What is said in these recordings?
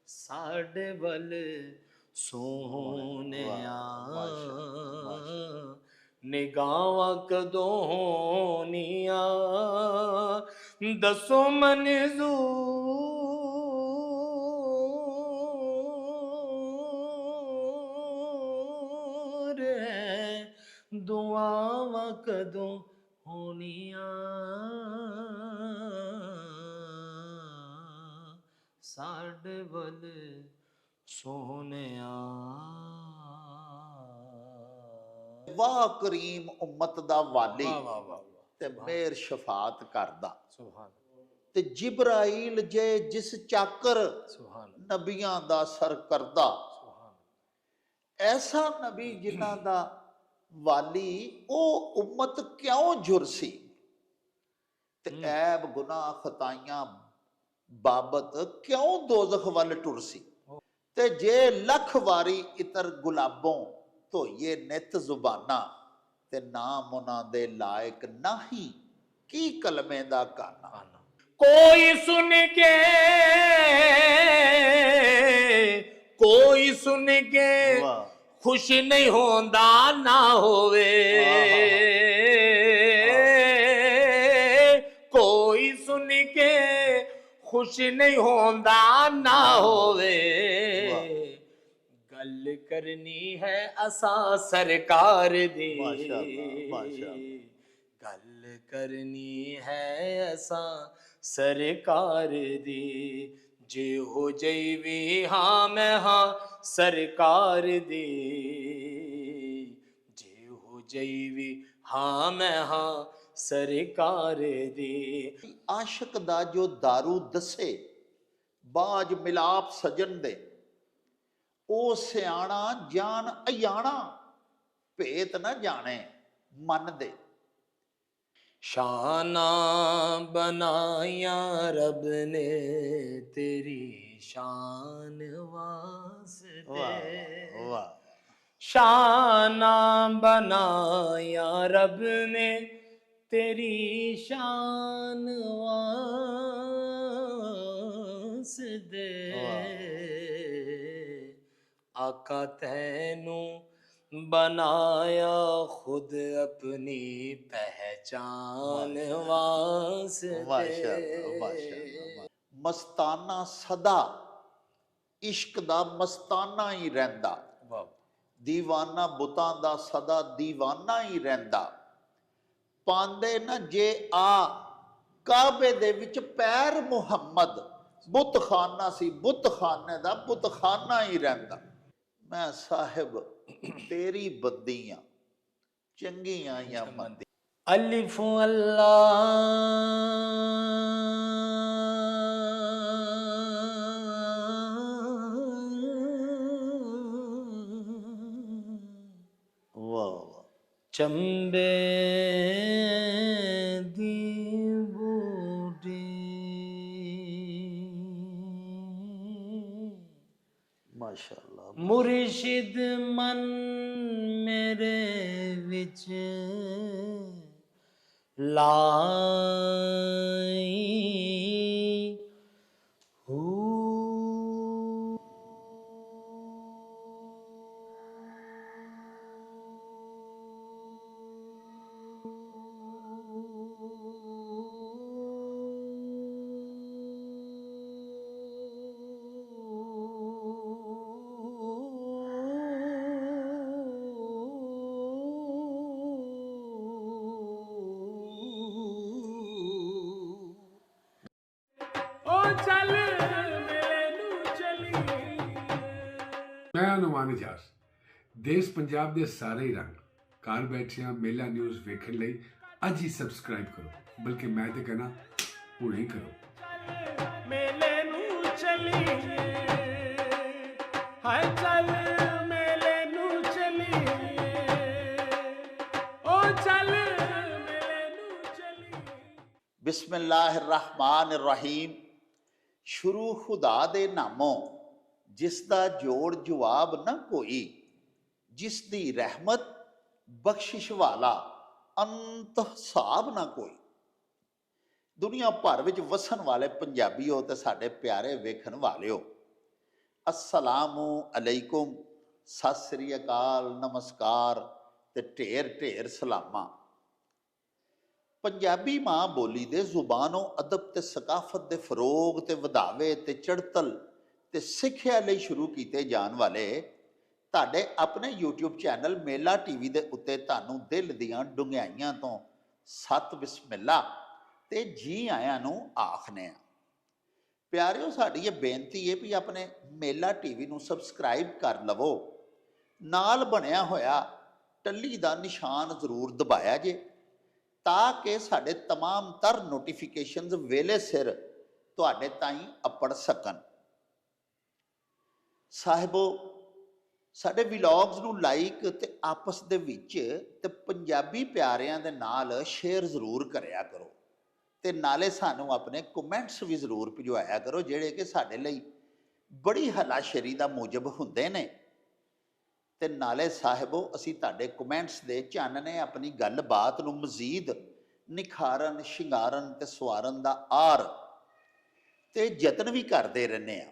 साडे वल सोहणिया निगाहां कदों होनिया दसो मंजूर है दुआवां कदों होनिया साडे वल सोहणिया। वाह करीम उम्मत दा वाली वाह वाह वाह ते मेहर शफात करदा। सुभान ते जिब्राइल जे जिस चाकर सुभान नबियां दा सर करदा, सुभान ऐसा नबी जिन्हां दा वाली ਉਹ उम्मत क्यों झुरसी ते ऐब गुनाह खताइयां बाबत क्यों दोजख वल टुरसी। ते जे लख वारी इतर गुलाबों धोइए नित जुबाना ते नाम उन्हां दे लायक नाही की कलमे दा काना। कोई सुन के खुश नहीं होंदा ना होवे कोई सुन के खुश नहीं होंदा ना होवे गल करनी है असा सरकार दी गल करनी है असा सरकार दी जे हो जईवी हाँ मैं हाँ सरकार दी जे हो जईवी हाँ मैं हाँ सरकार दी। आशिक दा जो दारू दसे बाज मिलाप सजन दे ओ सियाणा जान अयाणा भेत न जाने मन दे। शाना बनाया रब ने तेरी शान वास्ते शाना बनाया रब ने तेरी शान वास्ते आका तैनू बनाया खुद अपनी पहचान वास्ते। मस्ताना सदा इश्क दा मस्ताना ही रहंदा दीवाना बुतां दा सदा दीवाना ही रहंदा पांदे न जे आ काबे दे विच पैर मुहम्मद बुत खाना सी बुत खाने दा बुत खाना ही रहंदा। मैं साहिब तेरी बंदियां चंगियां या मंदी। अलिफ अल्लाह चंबे दी बूटी माशाअल्लाह मुर्शिद मन मेरे विच लाई मैं हनुमान इजाज देश पंजाब के सारे ही रंग घर बैठिया मेला न्यूज़ वेखण लई अज ही सबसक्राइब करो बल्कि मैं तो कहना भूल ही करो। मेले नू चलिए हाय चल मेले नू चलिए ओ चल मेले नू चलिए। बिस्मिल्लाहिर्रहमानिर्रहीम। शुरू खुदा दे नामों जिसदा जोड़ जवाब न कोई जिसदी रहमत बख्शिश वाला अंत हिसाब ना कोई। दुनिया भर विच वसन वाले पंजाबीओ ते साडे प्यारे वेखण वालिओ अस्सलामु अलैकुम, सत श्री अकाल, नमस्कार ते ढेर ढेर सलामा। पंजाबी माँ बोली दे जुबानों अदब ते सकाफत दे फरोग ते वधावे ते चढ़तल ते सिੱਖਿਆ ਲਈ शुरू ਕੀਤੇ ਜਾਣ ਵਾਲੇ ਤੁਹਾਡੇ ਆਪਣੇ YouTube ਚੈਨਲ ਮੇਲਾ ਟੀਵੀ ਦੇ ਉੱਤੇ ਤੁਹਾਨੂੰ ਦਿਲ ਦੀਆਂ ਡੁੰਘਾਈਆਂ ਤੋਂ ਸਤ ਬਿਸਮਿਲ੍ਲਾ ਤੇ ਜੀ ਆਇਆਂ ਨੂੰ ਆਖਨੇ ਆ। ਪਿਆਰਿਓ, ਸਾਡੀ ਇਹ ਬੇਨਤੀ ਹੈ ਵੀ ਆਪਣੇ ਮੇਲਾ ਟੀਵੀ ਨੂੰ ਸਬਸਕ੍ਰਾਈਬ ਕਰ ਲਵੋ, ਨਾਲ ਬਣਿਆ ਹੋਇਆ ਟੱਲੀ ਦਾ ਨਿਸ਼ਾਨ ਜ਼ਰੂਰ ਦਬਾਇਆ ਜੇ ਤਾਂ ਕਿ ਸਾਡੇ तमाम तर ਨੋਟੀਫਿਕੇਸ਼ਨਸ ਵੇਲੇ ਸਿਰ ਤੁਹਾਡੇ ਤਾਈਂ ਅੱਪੜ ਸਕਣ। ਸਾਹਿਬੋ, ਸਾਡੇ ਵਲੌਗਸ ਨੂੰ ਲਾਈਕ ਤੇ ਆਪਸ ਦੇ ਵਿੱਚ ਤੇ ਪੰਜਾਬੀ ਪਿਆਰਿਆਂ ਦੇ ਨਾਲ ਸ਼ੇਅਰ ਜ਼ਰੂਰ ਕਰਿਆ ਕਰੋ ਤੇ ਨਾਲੇ ਸਾਨੂੰ ਆਪਣੇ ਕਮੈਂਟਸ ਵੀ ਜ਼ਰੂਰ ਭਿਜਵਾਇਆ ਕਰੋ, ਜਿਹੜੇ ਕਿ ਸਾਡੇ ਲਈ ਬੜੀ ਹਲਾਸ਼ੇਰੀ ਦਾ ਮੂਜਬ ਹੁੰਦੇ ਨੇ। ਤੇ ਨਾਲੇ ਸਾਹਿਬੋ, ਅਸੀਂ ਤੁਹਾਡੇ ਕਮੈਂਟਸ ਦੇ ਚਾਨਣੇ ਆਪਣੀ ਗੱਲਬਾਤ ਨੂੰ ਮਜ਼ੀਦ ਨਿਖਾਰਨ, ਸ਼ਿੰਗਾਰਨ ਤੇ ਸਵਾਰਨ ਦਾ ਆਰ ਤੇ ਯਤਨ ਵੀ ਕਰਦੇ ਰਹਿੰਦੇ ਆ।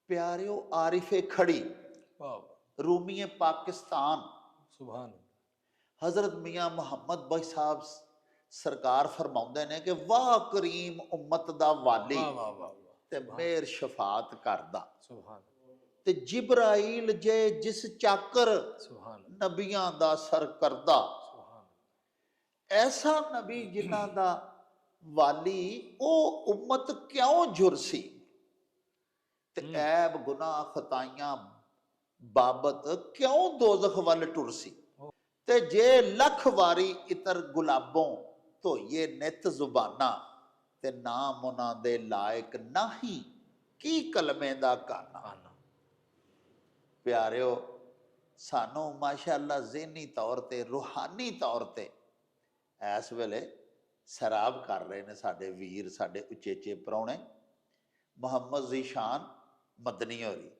ਪਿਆਰਿਓ, ਆਰਿਫੇ ਖੜੀ रूमीए पाकिस्तान सुभान हजरत मियाँ मुहम्मद भाई साहब सरकार फरमाउंदे ने कि वाह करीम उम्मत दा वाली ते मेर शफात करदा। ते जिब्राइल जे जिस चाकर नबियां दा सर करदा, ऐसा नबी जिन्हां दा वाली ओ उम्मत क्यों जुरसी ते ऐब गुनाह खताइयां बाबत क्यों दोजख वल टुरसी। ते जे लख वारी इतर गुलाबों धोइए नित जुबाना ते नाम उन्हां दे लायक नाही की कलमे दा काना। प्यारिओ, सानू माशाअल्लाह ज़हनी तौर ते रूहानी तौर ते इस वेले सराब कर रहे ने साडे वीर, साडे उचेचे परौणे मुहम्मद ज़ीशान मदनी होरी।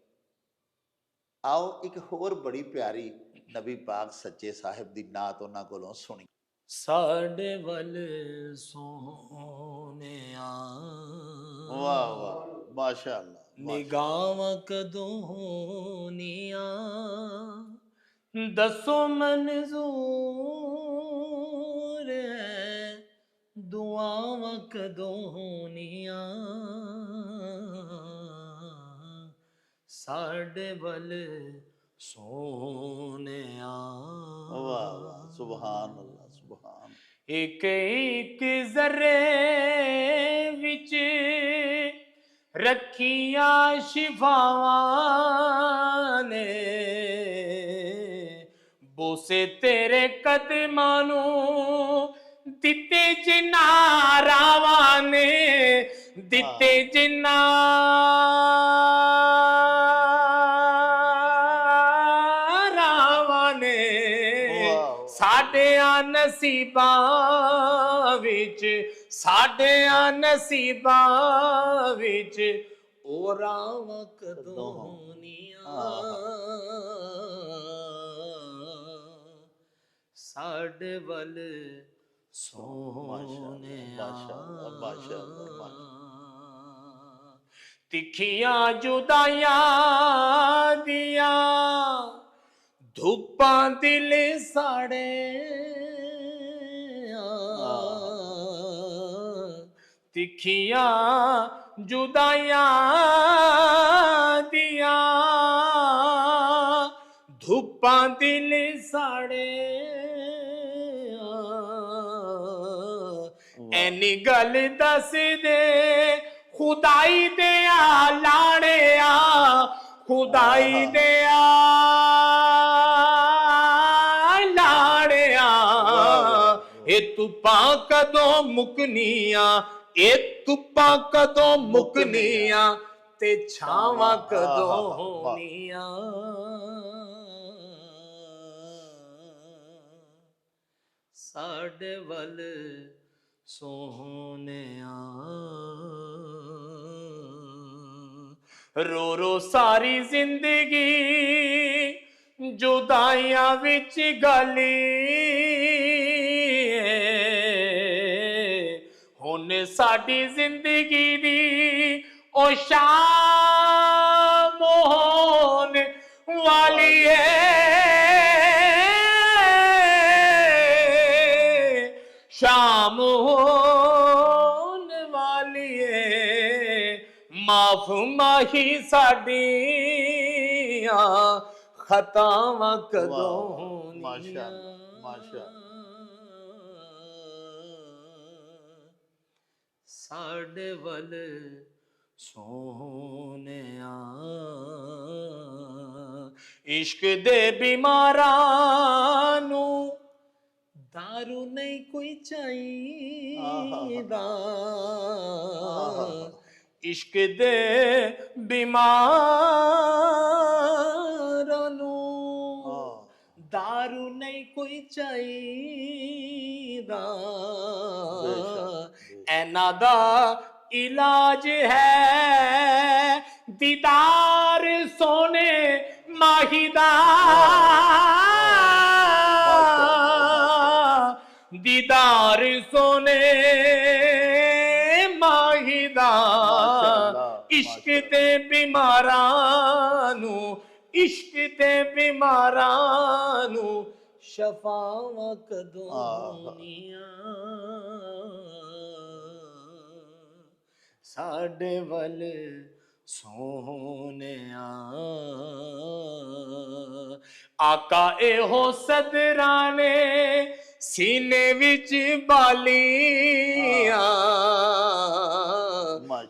आओ एक होर बड़ी प्यारी नबी पाक सच्चे साहिब दी नात उन्हां कोलों सुनी। साडे वल सोहणिया, वाह वाह, माशाअल्लाह। निगाहां कदों होनिया, दसो मंजूर है दुआवां कदों होनिया, साडे वल सोहणिया। वाह वाह, सुभान अल्लाह, सुभान। एक एक जर्रे विच रखिया शिफावां ने, बोसे तेरे कदमां नूं दिते जिन्हां रावां ने, दिते जिन्हां साडियां नसीबां विच, साडियां नसीबां विच ओ रावां कदों होनियां, साडे वल सोहणिया। तिखियां जुदाइयां दियां धुप्पां दिल साड़े, तिखियां जुदाइयां दियां धुप्पां दिल साड़े, ऐनी गल दस दे खुदाई दिया लाड़िया, खुदाई दिया ए तुप्पां कदों मुकनियां, ए तुप्पां कदों मुकनियां ते छावां कदों होनियां। साडे वल सोहणिया, रो रो सारी जिंदगी जुदाइयां विच गली, हुण साडी जिंदगी दी ओ शाम ਮਾਹੀ ਸਾਡੀਆਂ ਖਤਾਵਾਂ ਕਦੋਂ ਮਾਸ਼ਾ ਹੋਣੀਆਂ। ਮਾਸ਼ਾ ਸਾਡੇ ਵੱਲ ਸੋਹਣਿਆ ਇਸ਼ਕ ਦੇ ਬਿਮਾਰਾਂ ਨੂੰ ਦਾਰੂ ਨਹੀਂ ਕੋਈ ਚਾਹੀਦਾ। ਇਸ਼ਕ ਦੇ ਬਿਮਾਰਾਂ ਨੂੰ ਦਾਰੂ ਨਹੀਂ ਕੋਈ ਚਾਹੀਦਾ। ਇਹਨਾਂ ਦਾ ਇਲਾਜ ਹੈ ਦੀਦਾਰ ਸੋਨੇ ਮਾਹੀ ਦਾ। ਦੀਦਾਰ ਸੋਨੇ ਮਾਹੀ ਦਾ। ਇਸ਼ਕ ਦੇ ਬਿਮਾਰਾਂ ਨੂੰ ਇਸ਼ਕ ਦੇ ਬਿਮਾਰਾਂ ਨੂੰ ਸ਼ਫਾਵਾਂ ਕਦੋਂ ਹੋਣੀਆਂ। ਸਾਡੇ ਵੱਲ ਸੋਹਣਿਆ ਆਕਾ ਇਹੋ ਸਦਰਾਂ ਨੇ ਸੀਨੇ ਵਿੱਚ ਬਾਲੀਆਂ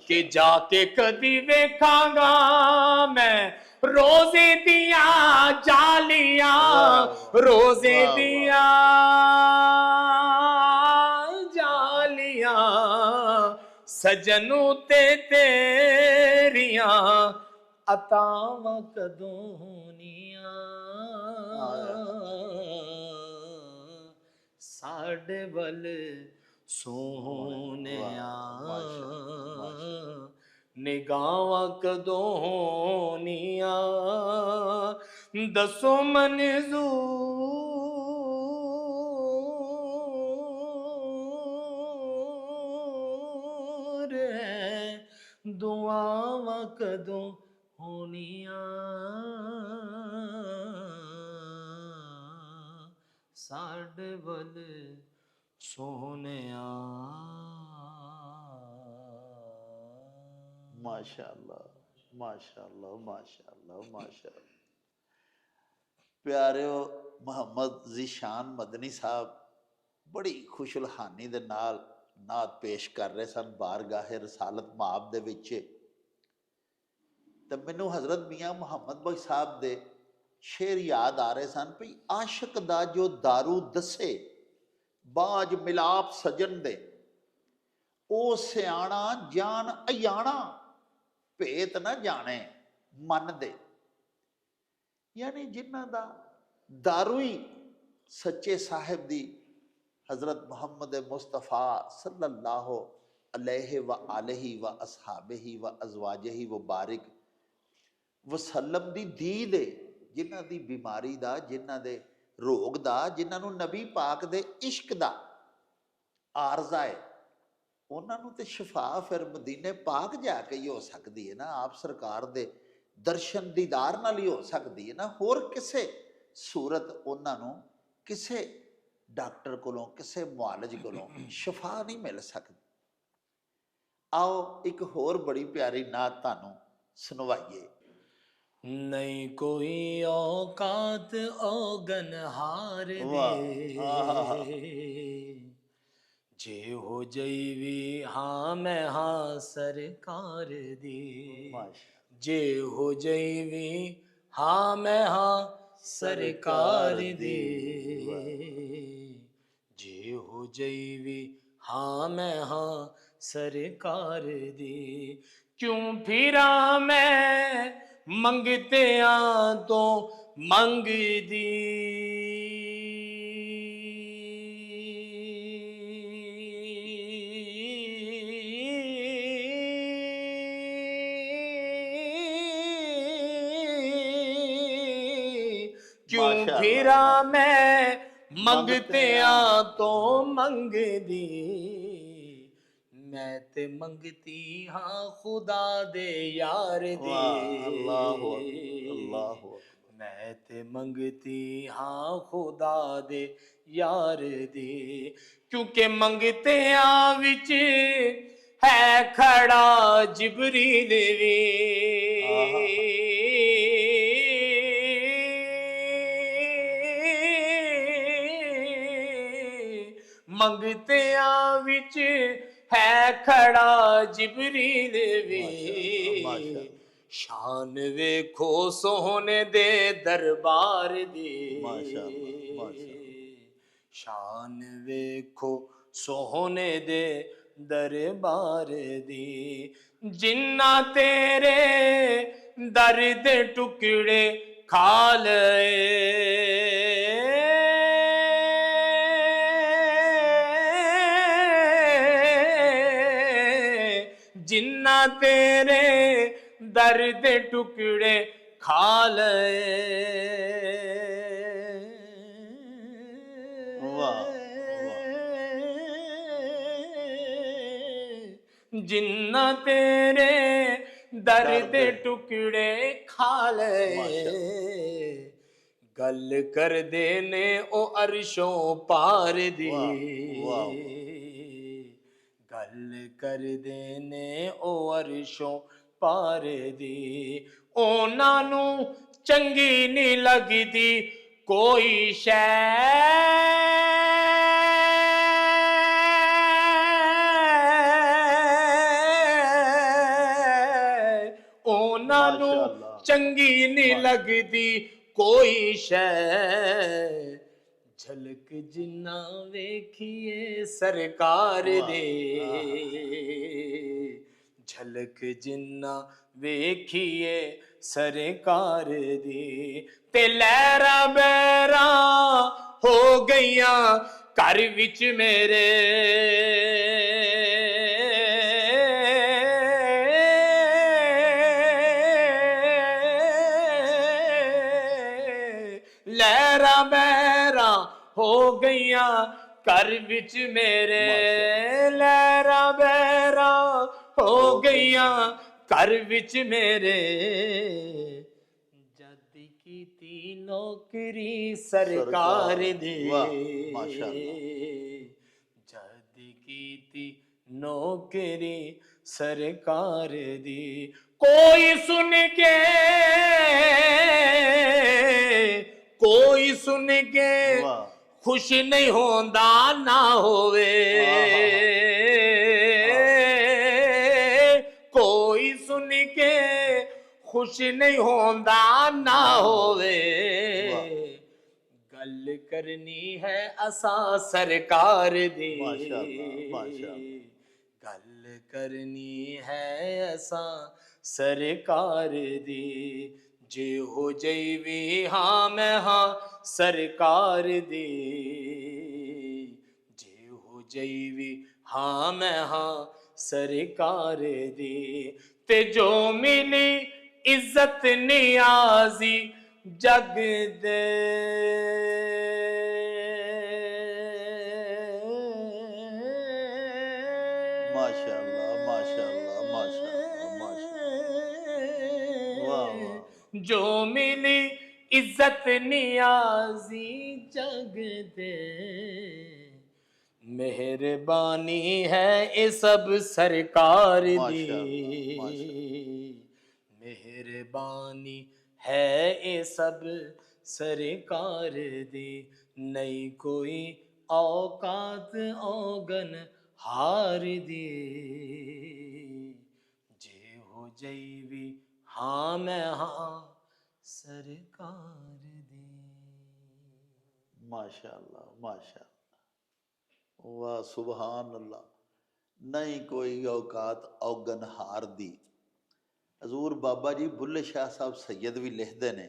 ਕਿ ਜਾ ਕੇ ਕਦੀ ਵੇਖਾਂਗਾ ਮੈਂ ਰੋਜ਼ੇ ਦੀਆਂ ਜਾਲੀਆਂ। ਰੋਜ਼ੇ ਦੀਆਂ ਜਾਲੀਆਂ ਸਜਨੂ ਤੇ ਤੇਰੀਆਂ ਅਤਾਵਾਂ ਕਦੋਂ ਹੋਣੀਆਂ। ਸਾਡੇ ਵੱਲ ਸੋਹਣਿਆ ਨਿਗਾਹਾਂ ਕਦੋਂ ਹੋਣੀਆਂ। ਦੱਸੋ ਮਨਜ਼ੂਰ ਹੈ ਦੁਆਵਾਂ ਕਦੋਂ ਹੋਣੀਆਂ। ਸਾਡੇ ਵੱਲ ਸੋਹਣਿਆ। ਮਾਸ਼ਾਅੱਲਾ ਮਾਸ਼ਾਅੱਲਾ ਮਾਸ਼ਾਅੱਲਾ ਮਾਸ਼ਾਅੱਲਾ। ਪਿਆਰਿਓ, ਮੁਹੰਮਦ ਜ਼ੀਸ਼ਾਨ ਮਦਨੀ ਸਾਹਿਬ ਬੜੀ ਖੁਸ਼ਲਹਾਨੀ ਦੇ ਨਾਲ ਨਾਤ ਪੇਸ਼ ਕਰ ਰਹੇ ਸਨ ਬਾਰਗਾਹੇ ਰਸਾਲਤ ਮਾਬ ਦੇ ਵਿੱਚ। ਤੇ ਮੈਨੂੰ ਹਜ਼ਰਤ ਮੀਆਂ ਮੁਹੰਮਦ ਬਖਸ਼ ਸਾਹਿਬ ਦੇ ਸ਼ੇਰ ਯਾਦ ਆ ਰਹੇ ਸਨ ਵੀ ਆਸ਼ਿਕ ਦਾ ਜੋ ਦਾਰੂ ਦੱਸੇ ਬਾਜ ਮਿਲਾਪ ਸਜਣ ਦੇ, ਉਹ ਸਿਆਣਾ ਜਾਨ ਅਯਾਣਾ ਭੇਤ ਨਾ ਜਾਣੇ ਮਨ ਦੇ। ਯਾਨੀ ਜਿਨ੍ਹਾਂ ਦਾ ਦਾਰੂ ਹੀ ਸੱਚੇ ਸਾਹਿਬ ਦੀ ਹਜ਼ਰਤ ਮੁਹੰਮਦ ਮੁਸਤਫਾ ਸੱਲੱਲਾਹੁ अलैहि व आलिहि व अस्हाबिहि व अज़वाजिहि व बारिक वसल्लम दी दीद है, जिन्हां दी बीमारी दा, जिन्हां दे रोग दा, जिन्हां नूं नबी पाक दे इश्क दा आरज़ा है, उन्हां नूं ते शफा फिर मदीने पाक जाके ही हो सकदी है ना। आप सरकार दे दर्शन दीदार नाल ही हो सकदी है ना। होर किसे सूरत उन्हां नूं किसे डॉक्टर कोलों किसे मुआलिज कोलों शफा नहीं मिल सकती। आओ एक होर बड़ी प्यारी नात तानू सुनवाइए। नहीं कोई औकात औगनहार दे, जे हो जईवी हाँ मैं हाँ सरकार दे, जे हो जईवी हाँ मैं हाँ सरकार दे, जे हो जईवी हाँ मैं हाँ सरकार दे। क्यों फिरा मैं मंगते तो मंग दी, क्यों फिरा मैं मंगते तो मंग दी। मैं ते मंगती हाँ खुदा दे यार दे, मैं ते मंगती हाँ खुदा दे यार दे। क्योंकि मंगते विच है खड़ा जिबरील भी मंगतियां विच है खड़ा जिबरील भी माशाअल्लाह। शान वेखो सोहने दे दरबार दी माशाअल्लाह, माशाअल्लाह। शान वेखो सोहने दे दरबार दी जिन्ना तेरे दर्द टुकड़े खा लए जिन्ना तेरे दर्द टुकड़े खा लए वाह वाह। जिन्ना तेरे दर्द टुकड़े खा ले गल कर देने ओ अरशों पार दी वाह, गल कर देने ओ अरशों पार दी ओना नू चंगी नहीं लगदी कोई शै ओना नू माशाअल्लाह। चंगी नहीं लगदी कोई शै झलक जिन्ना वेखिए सरकार दे झलक जिन्ना वेखिए सरकार दी ते लहरा बैरा हो गईयां घर विच मेरे लहरा बैरा हो गईयां घर विच मेरे लहरा बैरा हो गईयां घर विच मेरे जद कीती नौकरी सरकार दी वाह, माशाअल्लाह। जद कीती नौकरी सरकार दी कोई सुन के वाह। खुश नहीं होंदा ना होवे कोई सुन के खुश नहीं होंदा ना होवे गल करनी है असा सरकार दी माशाअल्लाह, माशाअल्लाह। गल करनी है असा सरकार दी जे हो जईवी हाँ मैं हाँ सरकार दी जे हो जईवी हाँ मैं हाँ सरकार दी ते जो मिली इज्जत नियाजी जग दे माशाअल्लाह, माशाअल्लाह, माशाअल्लाह, माशाअल्लाह। वाह वाह। जो मिली इज्जत नियाजी जग दे मेहरबानी है ये सब सरकार दी माशाअल्लाह, माशाअल्लाह। मेहरबानी है ये सब सरकार दी नहीं कोई औकात औगन हार दी जे हो जईवी हाँ मैं हाँ सरकार दी माशाअल्लाह, माशाअल्लाह। वाह सुभान अल्लाह। नहीं कोई औकात औगन हार दी। हजूर बाबा जी बुल्ले शाह साहब सैयद भी लिखते ने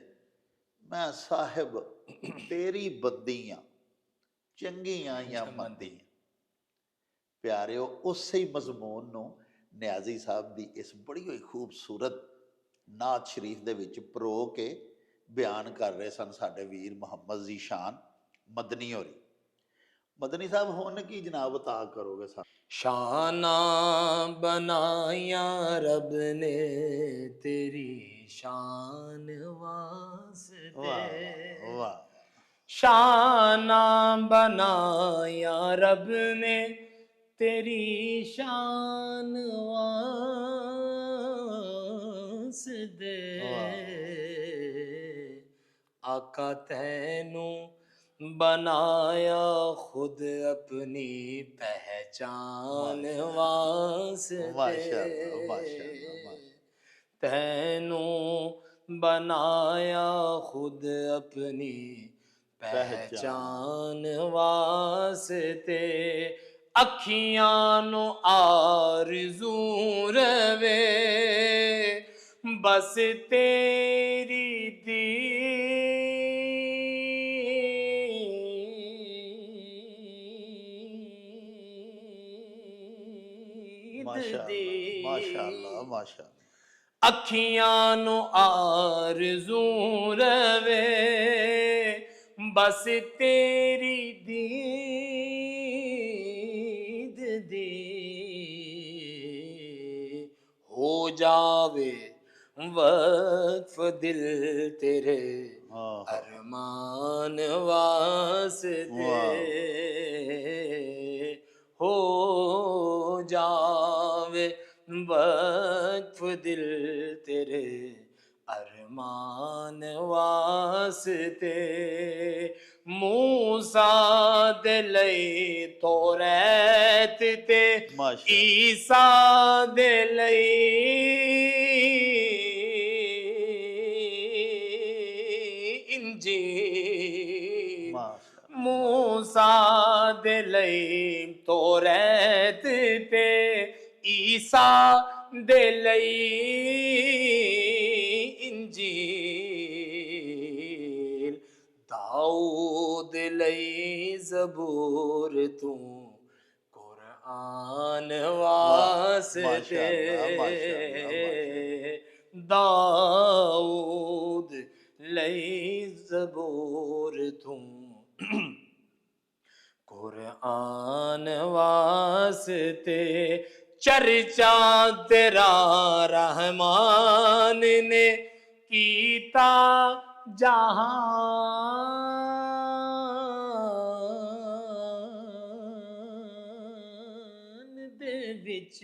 मैं साहिब तेरी बद्दियां चंगियां या मंदियां प्यारिओ उसे ही मजमून ਨੂੰ ਨਿਆਜ਼ੀ ਸਾਹਿਬ ਦੀ ਇਸ ਬੜੀ ਹੋਈ ਖੂਬਸੂਰਤ ਨਾਤ ਸ਼ਰੀਫ ਦੇ ਵਿੱਚ ਪਰੋ ਕੇ ਬਿਆਨ ਕਰ ਰਹੇ ਸਨ ਸਾਡੇ ਵੀਰ ਮੁਹੰਮਦ ਜ਼ੀਸ਼ਾਨ ਮਦਨੀ ਹੋਰੀ। ਮਦਨੀ ਸਾਹਿਬ ਹੁਣ ਕੀ ਜਨਾਬ ਅਤਾ ਕਰੋਗੇ ਸਾਨੂੰ? शाना बनाया रब ने तेरी शान वास्ते वाह वाह। शाना बनाया रब ने तेरी शान वास्ते आका तैनू बनाया खुद अपनी पहचान वास्ते माशाअल्लाह, माशाअल्लाह, माशाअल्लाह। तैनू बनाया खुद अपनी पहचान वास्ते अखियां नु आरज़ू रवे बस तेरी दीद माशाअल्लाह, माशाअल्लाह, दी माशाअल्लाह। अखियां नु आरज़ू रवे बस तेरी दीद दी हो जावे वक्फ दिल तेरे हाँ, अरमान वास्ते हो जावे वक्फ दिल तेरे अरमान वास्ते मूसा दे लई तौरैत ते माशाअल्लाह। ईसा दे लई इंजील माशाअल्लाह, मूसा दे लई तौरैत ते ईसा दे लई इंजील दाऊद लई ज़बूर तू कुरान वास्ते माशाअल्लाह, माशाअल्लाह, दाऊद लई ज़बूर तू कुरान वास्ते चर्चा तेरा रहमान ने कीता जहान दे विच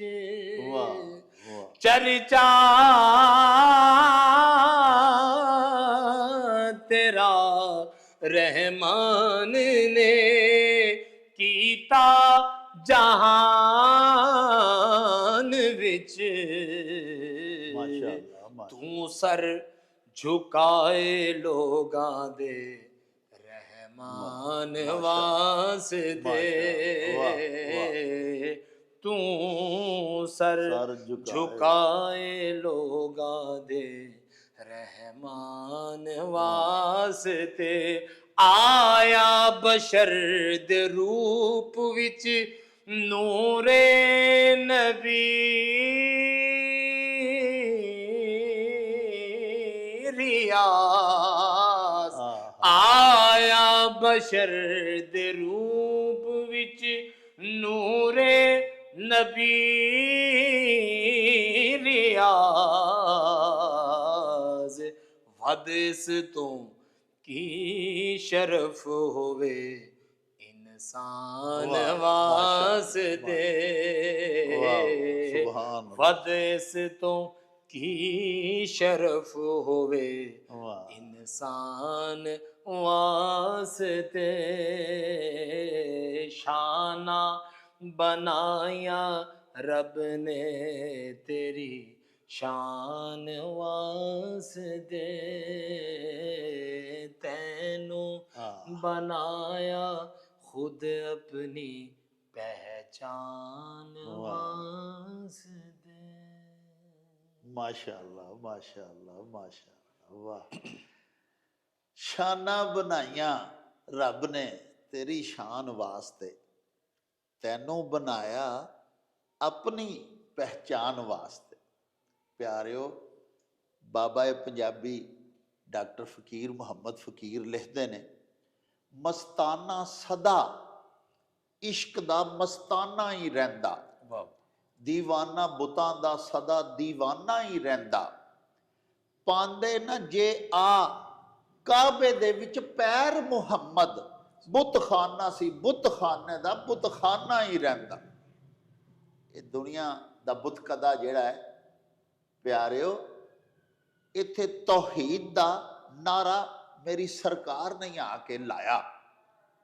वाह, वाह। चर्चा तेरा रहमान ने कीता जहान विच माशाअल्लाह, माशाअल्लाह। तू सर झुकाए लोगां दे रहमान वास्ते माशाअल्लाह, तू सर सर झुकाए लोगां दे रहमान वास्ते आया बशर दे रूप विच नूरे नबी रियाज आया बशर दे रूप विच नूरे नबी रियाज वद इस तो की शरफ होवे इंसान वाह, वास्ते वाह, सुभान अल्लाह। वद इस तो की शरफ होवे वाह, इंसान वास्ते शाना बनाया रब ने तेरी शान वास्ते तैनू हाँ। बनाया खुद अपनी पहचान वास्ते माशाअल्लाह, माशाअल्लाह, माशाअल्लाह, वाह। शाना बनाइया रब ने तेरी शान वास्ते तैनू बनाया अपनी पहचान वास्ते। प्यारिओ बाबा पंजाबी डॉक्टर फकीर मुहम्मद फकीर लिखते ने मस्ताना सदा इश्क दा मस्ताना ही रहिंदा दीवाना बुतां दा सदा दीवाना ही रहिंदा पांदे ना जे आ काबे दे विच पैर मुहम्मद बुतखाना सी बुतखाने दा बुतखाना ही रहिंदा ਇਹ ਦੁਨੀਆ ਦਾ ਬੁੱਤ ਕਦਾ ਜਿਹੜਾ ਹੈ ਪਿਆਰਿਓ, ਇੱਥੇ ਤੌਹੀਦ ਦਾ ਨਾਰਾ ਮੇਰੀ ਸਰਕਾਰ ਨੇ ਆ ਕੇ ਲਾਇਆ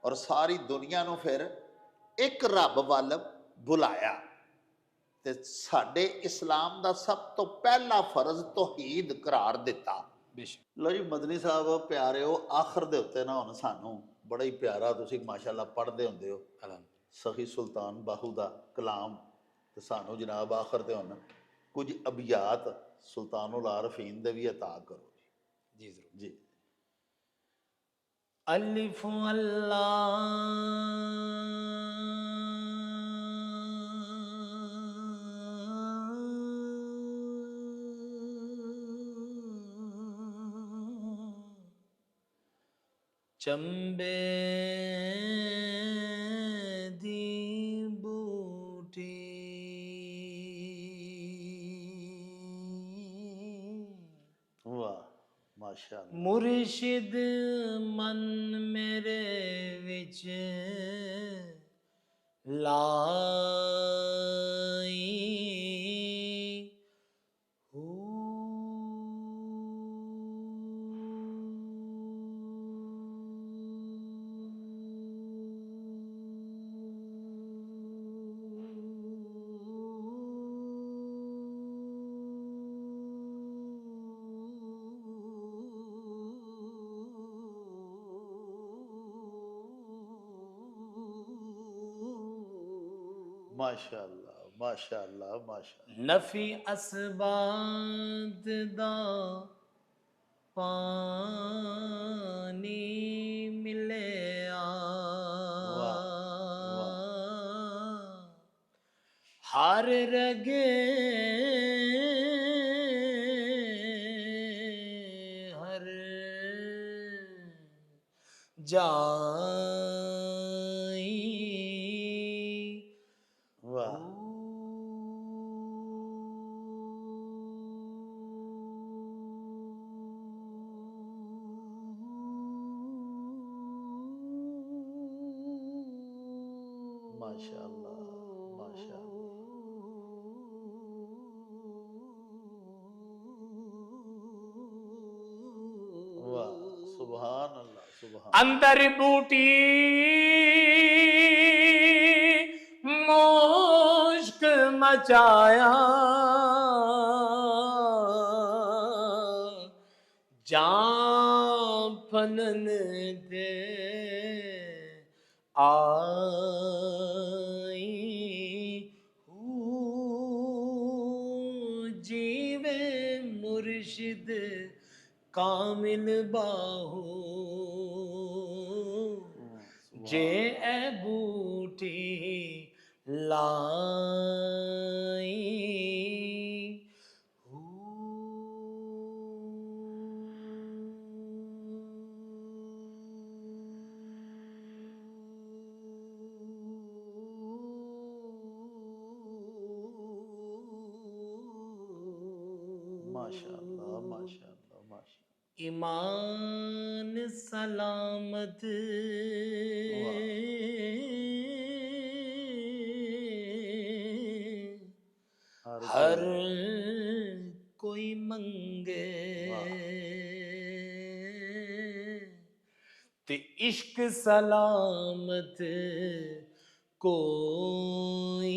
ਔਰ ਸਾਰੀ ਦੁਨੀਆ ਨੂੰ ਫਿਰ ਇੱਕ ਰੱਬ ਵੱਲ ਬੁਲਾਇਆ। ਤੇ ਸਾਡੇ ਇਸਲਾਮ ਦਾ ਸਭ ਤੋਂ ਪਹਿਲਾ ਫਰਜ਼ ਤੌਹੀਦ ਕਰਾਰ ਦਿੱਤਾ। ਬੇਸ਼ੱਕ। ਲੋ ਜੀ ਮਦਨੀ ਸਾਹਿਬ ਪਿਆਰਿਓ, ਆਖਰ ਦੇ ਉੱਤੇ ਨਾ ਹੁਣ ਸਾਨੂੰ ਬੜਾ ਹੀ ਪਿਆਰਾ, ਤੁਸੀਂ ਮਾਸ਼ਾਅੱਲਾ ਪੜ੍ਹਦੇ ਹੁੰਦੇ ਹੋ ਸਖੀ ਸੁਲਤਾਨ ਬਾਹੂ ਦਾ ਕਲਾਮ, ਤੇ ਸਾਨੂੰ ਜਨਾਬ ਆਖਰ ਤੇ ਹੁਣ ਕੁਝ ਅਬਿਆਤ ਸੁਲਤਾਨੁਲ ਆਰਫੀਨ ਦੇ ਵੀ ਅਤਾ ਕਰੋ ਜੀ। ਜ਼ਰੂਰ ਜੀ। ਅਲਿਫ ਅੱਲਾਹ ਚੰਬੇ ਦੀ ਬੂਟੀ ਵਾਹ ਮਾਸ਼ਾਅੱਲਾ। ਮੁਰਸ਼ਿਦ ਮਨ ਮੇਰੇ ਵਿੱਚ ਲਾਈ ਮਾਸ਼ਾਅੱਲਾ ਮਾਸ਼ਾਅੱਲਾ ਮਾਸ਼ਾਅੱਲਾ। ਨਫੀ ਅਸਬਾਦ ਦਾ ਪਾਣੀ ਮਿਲਿਆ, ਹਰ ਰਗੇ ਹਰ ਜਾਈ ਵਾਹ माशाअल्लाह माशाअल्लाह। वाह सुभान अल्लाह सुभान। अंदर बूटी मुश्क मचाया, जां फनन दे आई जीवे मुर्शिद कामिल बाहू, जे ए बूटी लाई माशाअल्लाह माशाअल्लाह माशाअल्लाह। ईमान सलामत हर कोई मंगे, ते इश्क सलामत कोई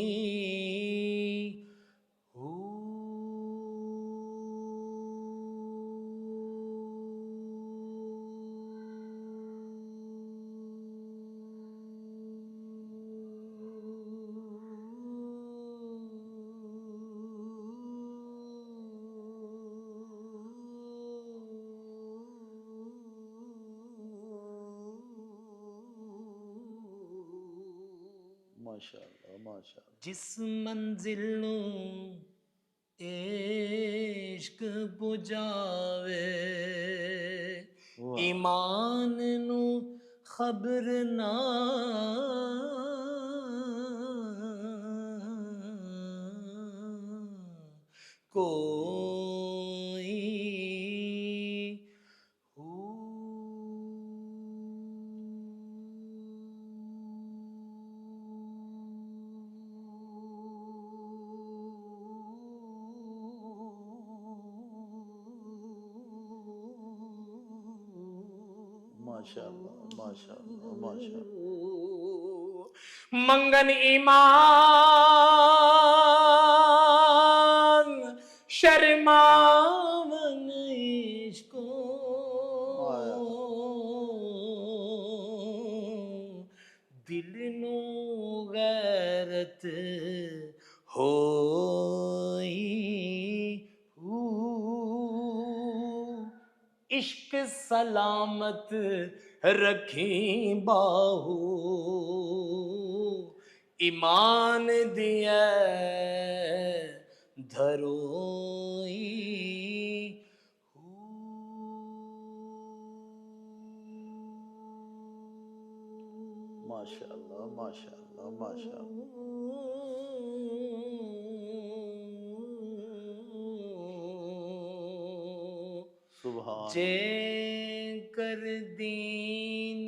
माशाअल्लाह माशाअल्लाह। जिस मंजिल नू इश्क पुजावे, ईमान नू खबर ना कोई माशाअल्लाह माशाअल्लाह माशाअल्लाह। मंगन ईमान शर्मावन इश्को दिल नो गैरत होई इश्क सलामत रखी बाहू ईमान दिया धरोई माशाअल्लाह माशाअल्लाह माशाअल्लाह। सुभान जे कर दीन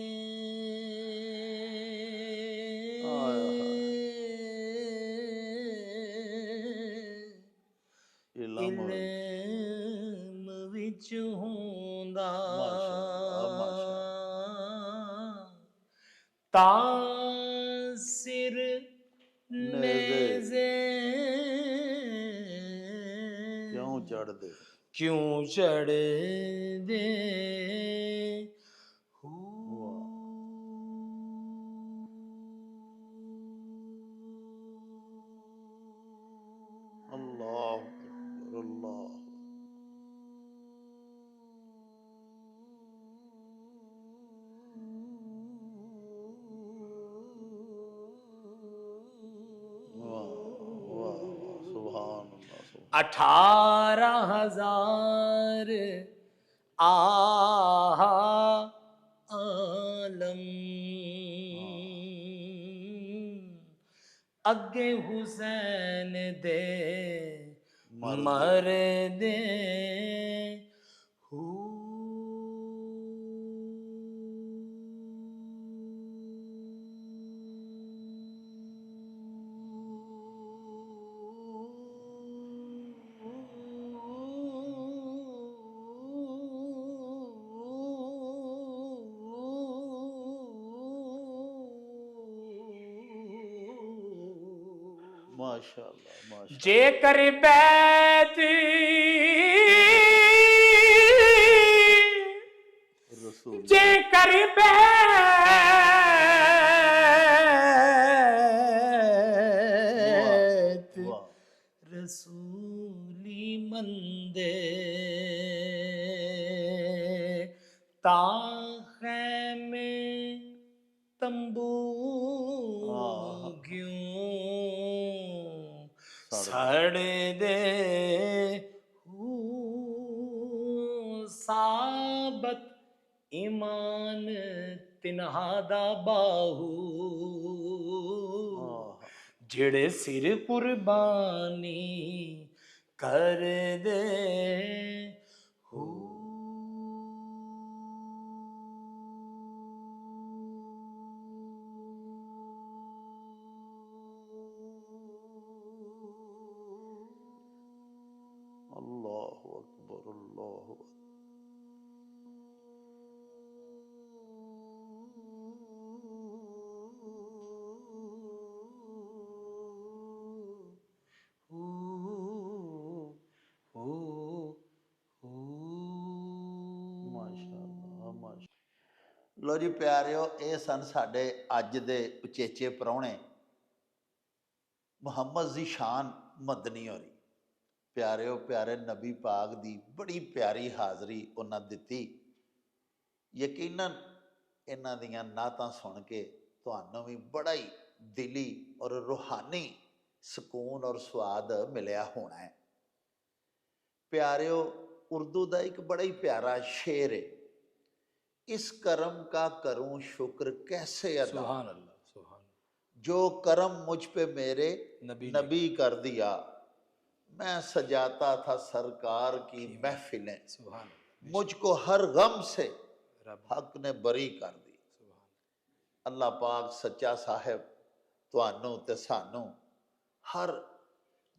इल्म विच होंदा माशाअल्लाह माशाअल्लाह। तासिर नेज़े क्यों चढ़ दे क्यों चढ़ दे अल्लाह अकबर अल्लाह। वाह वाह वाह सुभान अल्लाह सुभान। 18,000 आहा आलम अगे हुसैन दे मर दे माशाअल्लाह माशाअल्लाह। जे कर बैत रसूल जे कर बैत वाह रसूली मंदे ताखे में तंबू क्यों सड़ दे साबत ईमान तिन्हादा बाहू जेड़े सिर कुर्बानी कर दे अल्लाहु अकबर अल्लाहु अकबर। माशाअल्लाह माशाअल्लाह। लो जी प्यारिओ, ਇਹ ਸਨ ਸਾਡੇ ਅੱਜ ਦੇ ਉਚੇਚੇ ਪ੍ਰਾਹੁਣੇ ਮੁਹੰਮਦ ਜ਼ੀਸ਼ਾਨ ਮਦਨੀ ਹੋਰੀ। ਪਿਆਰਿਓ ਪਿਆਰੇ ਨਬੀ ਪਾਕ ਦੀ ਬੜੀ ਪਿਆਰੀ ਹਾਜ਼ਰੀ ਉਹਨਾਂ ਦਿੱਤੀ। ਯਕੀਨਨ ਇਹਨਾਂ ਦੀਆਂ ਨਾਤਾਂ ਸੁਣ ਕੇ ਤੁਹਾਨੂੰ ਵੀ ਬੜਾ ਹੀ ਦਿਲੀ ਔਰ ਰੂਹਾਨੀ ਸਕੂਨ ਔਰ ਸਵਾਦ ਮਿਲਿਆ ਹੋਣਾ ਹੈ। ਪਿਆਰਿਓ, ਉਰਦੂ ਦਾ ਇੱਕ ਬੜਾ ਹੀ ਪਿਆਰਾ ਸ਼ੇਰ ਹੈ, इस करम का करूं शुक्र कैसे अदा, सुभान अल्लाह सुभान जो करम मुझ पे मेरे नबी कर दिया, मैं सजाता था सरकार की महफिलें, सुभान मुझको हर गम से हक ने बरी कर दी। अल्लाह पाक सच्चा साहिब ਤੁਹਾਨੂੰ ਤੇ ਸਾਨੂੰ हर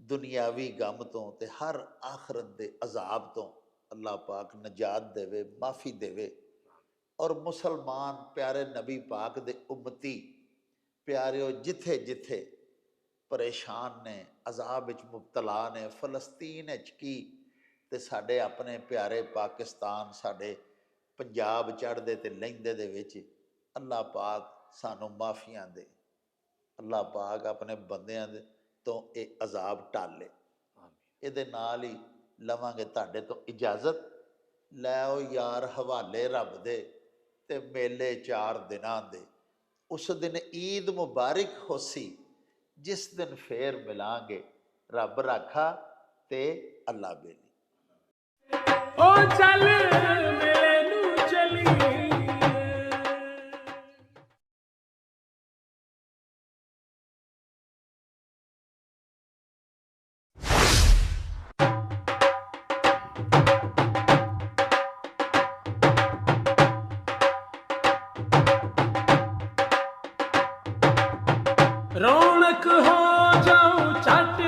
दुनियावी गम तो ते हर आखरत दे अजाब तो अल्लाह पाक नजात देवे, माफ़ी देवे। ਔਰ ਮੁਸਲਮਾਨ ਪਿਆਰੇ ਨਬੀ ਪਾਕ ਦੇ ਉਮਤੀ ਪਿਆਰਿਓ ਜਿੱਥੇ ਜਿੱਥੇ ਪਰੇਸ਼ਾਨ ਨੇ, ਅਜ਼ਾਬ ਵਿੱਚ ਮੁਬਤਲਾ ਨੇ, ਫਲਸਤੀਨ ਵਿੱਚ ਕੀ ਤੇ ਸਾਡੇ ਆਪਣੇ ਪਿਆਰੇ ਪਾਕਿਸਤਾਨ, ਸਾਡੇ ਪੰਜਾਬ ਚੜ੍ਹਦੇ ਤੇ ਲਹਿੰਦੇ ਦੇ ਵਿੱਚ ਅੱਲਾਹ ਪਾਕ ਸਾਨੂੰ ਮਾਫੀਆਂ ਦੇ, ਅੱਲਾਹ ਪਾਕ ਆਪਣੇ ਬੰਦਿਆਂ ਦੇ ਤੋਂ ਇਹ ਅਜ਼ਾਬ ਟਾਲੇ। ਇਹਦੇ ਨਾਲ ਹੀ ਲਵਾਂਗੇ ਤੁਹਾਡੇ ਤੋਂ ਇਜਾਜ਼ਤ। ਲੈ ਆਓ ਯਾਰ ਹਵਾਲੇ ਰੱਬ ਦੇ ਤੇ ਮੇਲੇ 4 ਦਿਨਾਂ ਦੇ। ਉਸ ਦਿਨ ਈਦ ਮੁਬਾਰਕ ਹੋਸੀ, ਜਿਸ ਦਿਨ ਫੇਰ ਮਿਲਾਂਗੇ। ਰੱਬ ਰਾਖਾ ਤੇ ਅੱਲਾ ਬੇਲੀ। ਓ ਚੱਲ ਮੇਲੇ ਨੂੰ ਚਲੀਏ। रौनक हो जाऊं चट